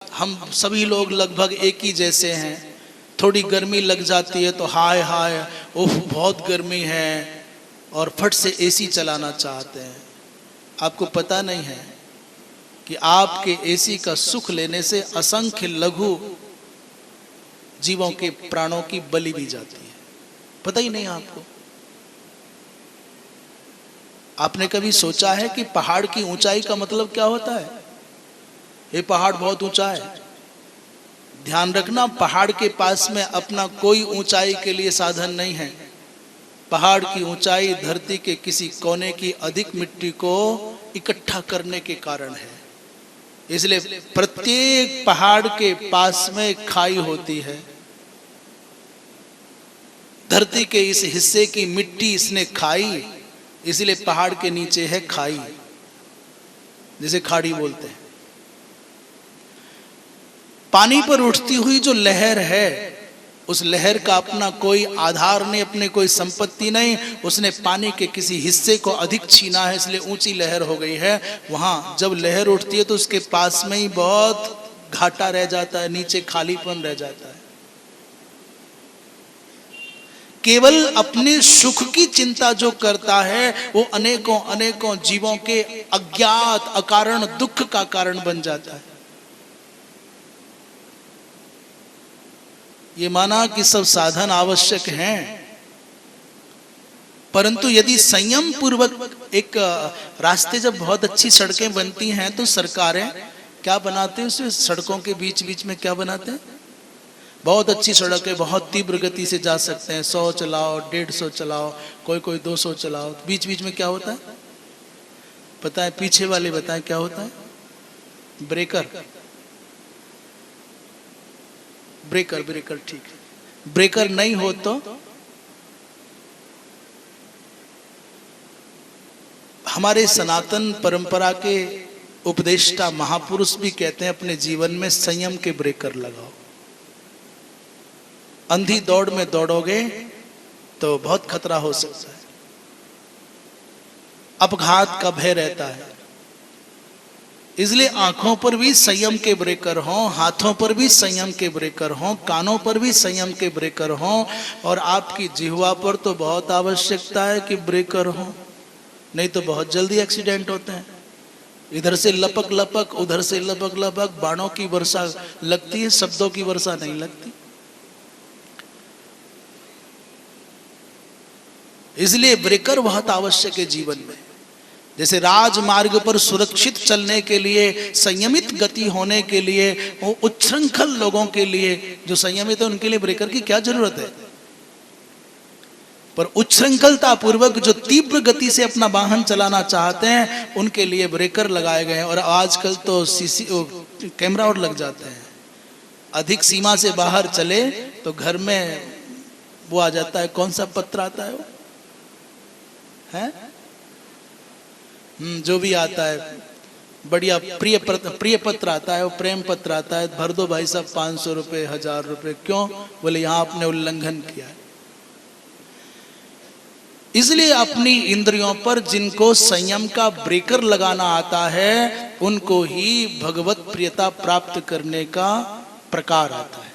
हम सभी लोग लगभग एक ही जैसे हैं। थोड़ी गर्मी लग जाती है तो हाय हाय ओह बहुत गर्मी है और फट से एसी चलाना चाहते हैं। आपको पता नहीं है कि आपके एसी का सुख लेने से असंख्य लघु जीवों के प्राणों की बलि भी जाती है। पता ही नहीं आपको। आपने कभी सोचा है कि पहाड़ की ऊंचाई का मतलब क्या होता है? ये पहाड़ बहुत ऊंचा है। ध्यान रखना, पहाड़ के पास में अपना कोई ऊंचाई के लिए साधन नहीं है। पहाड़ की ऊंचाई धरती के किसी कोने की अधिक मिट्टी को इकट्ठा करने के कारण है। इसलिए प्रत्येक पहाड़ के पास में खाई होती है। धरती के इस हिस्से की मिट्टी इसने खाई, इसलिए पहाड़ के नीचे है खाई, जिसे खाड़ी बोलते हैं। पानी पर उठती हुई जो लहर है, उस लहर का अपना कोई आधार नहीं, अपने कोई संपत्ति नहीं। उसने पानी के किसी हिस्से को अधिक छीना है, इसलिए ऊंची लहर हो गई है। वहां जब लहर उठती है तो उसके पास में ही बहुत घाटा रह जाता है, नीचे खालीपन रह जाता है। केवल अपने सुख की चिंता जो करता है वो अनेकों अनेकों जीवों के अज्ञात अकारण दुख का कारण बन जाता है। ये माना कि सब साधन आवश्यक हैं, परंतु यदि संयम पूर्वक एक रास्ते, जब बहुत अच्छी सड़कें बनती हैं तो सरकारें क्या बनाते हैं, उसमें सड़कों के बीच बीच में क्या बनाते हैं? बहुत अच्छी सड़क है, बहुत तीव्र गति से जा सकते हैं, 100 चलाओ 150 चलाओ, कोई 200 चलाओ। बीच बीच में क्या होता है पता है? पीछे वाले बताएं क्या होता है? ब्रेकर। ब्रेकर ब्रेकर ठीक है। ब्रेकर नहीं हो तो हमारे सनातन परंपरा के उपदेष्टा महापुरुष भी कहते हैं अपने जीवन में संयम के ब्रेकर लगाओ। अंधी दौड़ में दौड़ोगे तो बहुत खतरा हो सकता है, अपघात का भय रहता है। इसलिए आंखों पर भी संयम के ब्रेकर हों, हाथों पर भी संयम के ब्रेकर हों, कानों पर भी संयम के ब्रेकर हों, और आपकी जिह्वा पर तो बहुत आवश्यकता है कि ब्रेकर हो, नहीं तो बहुत जल्दी एक्सीडेंट होते हैं। इधर से लपक लपक, उधर से लपक लपक, बाणों की वर्षा लगती है, शब्दों की वर्षा नहीं लगती। इसलिए ब्रेकर बहुत आवश्यक है जीवन में। जैसे राजमार्ग पर सुरक्षित चलने के लिए, संयमित गति होने के लिए, वो उच्छृंखल लोगों के लिए जो संयमित है उनके लिए ब्रेकर की क्या जरूरत है। पर उच्छृंखलता पूर्वक जो तीव्र गति से अपना वाहन चलाना चाहते हैं उनके लिए ब्रेकर लगाए गए हैं। और आजकल तो कैमरा और लग जाते हैं। अधिक सीमा से बाहर चले तो घर में वो आ जाता है, कौन सा पत्र आता है वो है, जो भी आता है बढ़िया प्रिय पत्र आता है, वो प्रेम पत्र आता है, भर दो भाई साहब 500 रुपए 1000 रुपए। क्यों? बोले यहाँ आपने उल्लंघन किया है। इसलिए अपनी इंद्रियों पर जिनको संयम का ब्रेकर लगाना आता है उनको ही भगवत प्रियता प्राप्त करने का प्रकार आता है।